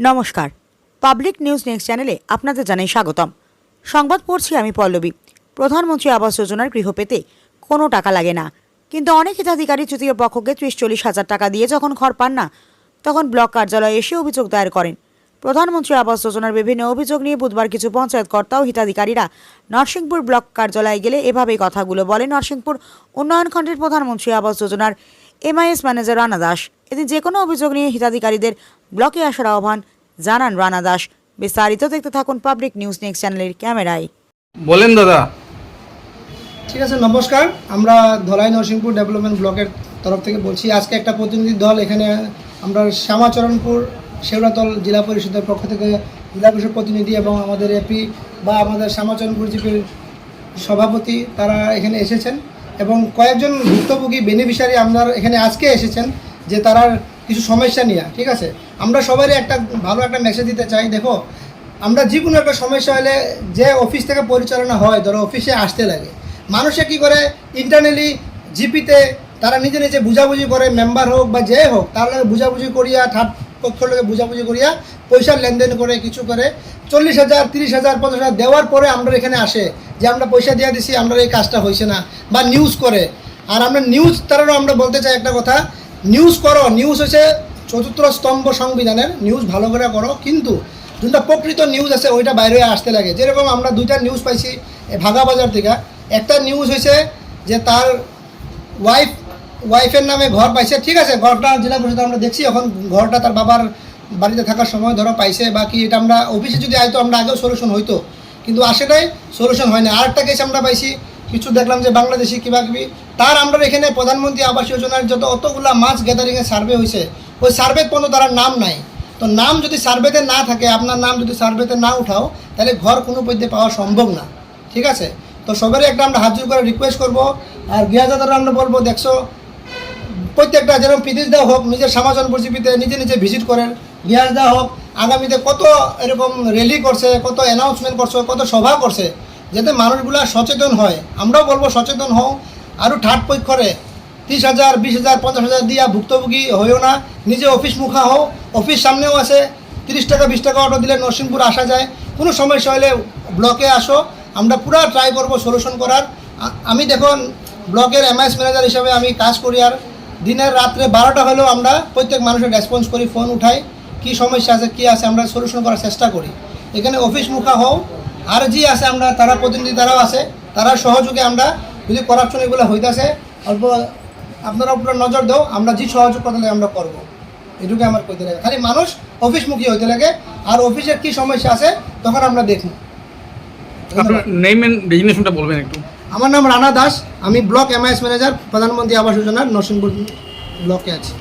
নমস্কার, public news next চ্যানেলে আপনাদের জানাই স্বাগতম। সংবাদ পড়ছি আমি পল্লবী। প্রধানমন্ত্রী আবাস যোজনার গৃহ পেতে কোনো টাকা লাগে না, কিন্তু অনেক হিতাধিকারী তৃতীয় পক্ষকে 30-40 হাজার টাকা দিয়ে যখন ঘর পান না, তখন ব্লক কার্যালয়ে এসে অভিযোগ দায়ের করেন। প্রধানমন্ত্রী আবাস যোজনার বিভিন্ন অভিযোগ নিয়ে বুধবার কিছু পঞ্চায়েত কর্তা ও হিতাধিকারীরা নরসিংপুর ব্লক কার্যালয়ে গেলে এভাবেই কথাগুলো বলে নরসিংপুর উন্নয়ন খণ্ডের প্রধানমন্ত্রী আবাস যোজনার MIS ম্যানেজার রানা দাস। এদিন যে কোনো অভিযোগ নিয়ে হিতাধিকারীদের ব্লকে আসার আহ্বান জানান রানা দাস। বিস্তারিত দেখতে থাকুন পাবলিক নিউজ নেক্সট চ্যানেলের ক্যামেরায়। বলেন দাদা। ঠিক আছে, নমস্কার। আমরা ধলাই নরসিংপুর ডেভেলপমেন্ট ব্লকের তরফ থেকে বলছি। আজকে একটা প্রতিনিধি দল এখানে আমরা শ্যামাচরণপুর শেওড়াতল জেলা পরিষদের পক্ষ থেকে জেলা পরিষদ প্রতিনিধি এবং আমাদের এপি বা আমাদের শ্যামাচরণপুর জিপির সভাপতি তারা এখানে এসেছেন এবং কয়েকজন ভুক্তভোগী বেনিফিশিয়ারি আমরা এখানে আজকে এসেছেন যে তারা কিছু সমস্যা নিয়ে। ঠিক আছে, আমরা সবারই একটা ভালো একটা মেসেজ দিতে চাই। দেখো, আমরা যে কোনো একটা সমস্যা হলে যে অফিস থেকে পরিচালনা হয়, ধরো অফিসে আসতে লাগে, মানুষে কি করে ইন্টারনালি জিপিতে তারা নিজে নিজে বুঝাবুঝি করে, মেম্বার হোক বা যে হোক তার লগে বুঝাবুঝি করিয়া থার্ড পক্ষের লগে বুঝাবুঝি করিয়া পয়সার লেনদেন করে কিছু করে 40,000, 30,000, 50,000 দেওয়ার পরে আমরা এখানে আসে যে আমরা পয়সা দিয়ে দিছি, আমরা এই কাজটা হয়েছে না, বা নিউজ করে। আর আমরা নিউজ তারাও আমরা বলতে চাই একটা কথা, নিউজ করো। নিউজ হচ্ছে চতুর্থ স্তম্ভ সংবিধানের, নিউজ ভালো করে করো, কিন্তু যেটা প্রকৃত নিউজ আছে ওইটা বাইরে আসতে লাগে। যেরকম আমরা দুইটা নিউজ পাইছি ভাগাবাজার থেকে। একটা নিউজ হয়েছে যে তার ওয়াইফের নামে ঘর পাইছে। ঠিক আছে, ঘরটা জেলা পরিষদ আমরা দেখছি, এখন ঘরটা তার বাবার বাড়িতে থাকার সময় ধরো পাইছে বা কি, এটা আমরা অফিসে যদি আইতো আমরা আগেও সলিউশন হইতো, কিন্তু আসেটাই সলিউশন হয় না। আরেকটা কেস আমরা পাইছি, কিছু দেখলাম যে বাংলাদেশি কিবাকিবি, তার আমরা এখানে প্রধানমন্ত্রী আবাস যোজনার যত অতগুলা মাছ গ্যাদারিংয়ের সার্ভে হয়েছে, ওই সার্ভে কোনো তারা নাম নাই। তো নাম যদি সার্ভেতে না থাকে, আপনার নাম যদি সার্ভেতে না উঠাও, তাহলে ঘর কোনো পদ্ধতি পাওয়া সম্ভব না। ঠিক আছে, তো সবারই একটা আমরা হাত জোর করে রিকোয়েস্ট করবো। আর গৃহদাতারা আমরা বলবো, দেখছো প্রত্যেকটা যেরকম পিদিস দেওয়া হোক, নিজের সমাজন পরিচিতিতে নিজে নিজে ভিজিট করেন। গৃহাজ দেওয়া হোক, আগামীতে কত এরকম র্যালি করছে, কত অ্যানাউন্সমেন্ট করছে, কত সভা করছে, যাতে মানুষগুলা সচেতন হয়। আমরাও বলবো সচেতন হও। আরও ঠাট পৈক করে 30,000, 20,000, 50,000 দিয়া ভুক্তভোগী হয়েও না, নিজে অফিস মুখা হও। অফিস সামনেও আছে, 30 টাকা 20 টাকা অটো দিলে নরসিংপুর আসা যায়। কোনো সমস্যা হলে ব্লকে আসো, আমরা পুরা ট্রাই করবো সলিউশন করার। আমি দেখুন ব্লকের MIS ম্যানেজার হিসাবে আমি কাজ করি, আর দিনের রাত্রে 12টা হলেও আমরা প্রত্যেক মানুষের রেসপন্স করি, ফোন উঠাই, কী সমস্যা আছে কী আছে আমরা সলিউশন করার চেষ্টা করি। এখানে অফিস মুখা হও। আর যে আছে আমরা তারা প্রতিনিধি তারাও আছে, তারা সহযোগে আমরা যদি করাপশন এগুলো হইতেছে অল্প আপনারা উপরে নজর দাও, আমরা যে সহযোগ করতে লাগে আমরা করবো। এটুকু আমার কইতে লাগে, খালি মানুষ অফিসমুখী হইতে লাগে, আর অফিসের কী সমস্যা আছে তখন আমরা দেখব। আপনার নেম এন্ড ডেজিগনেশনটা বলবেন একটু। আমার নাম রানা দাস, আমি ব্লক MIS ম্যানেজার, প্রধানমন্ত্রী আবাস যোজনার নরসিংপুর ব্লকে আছি।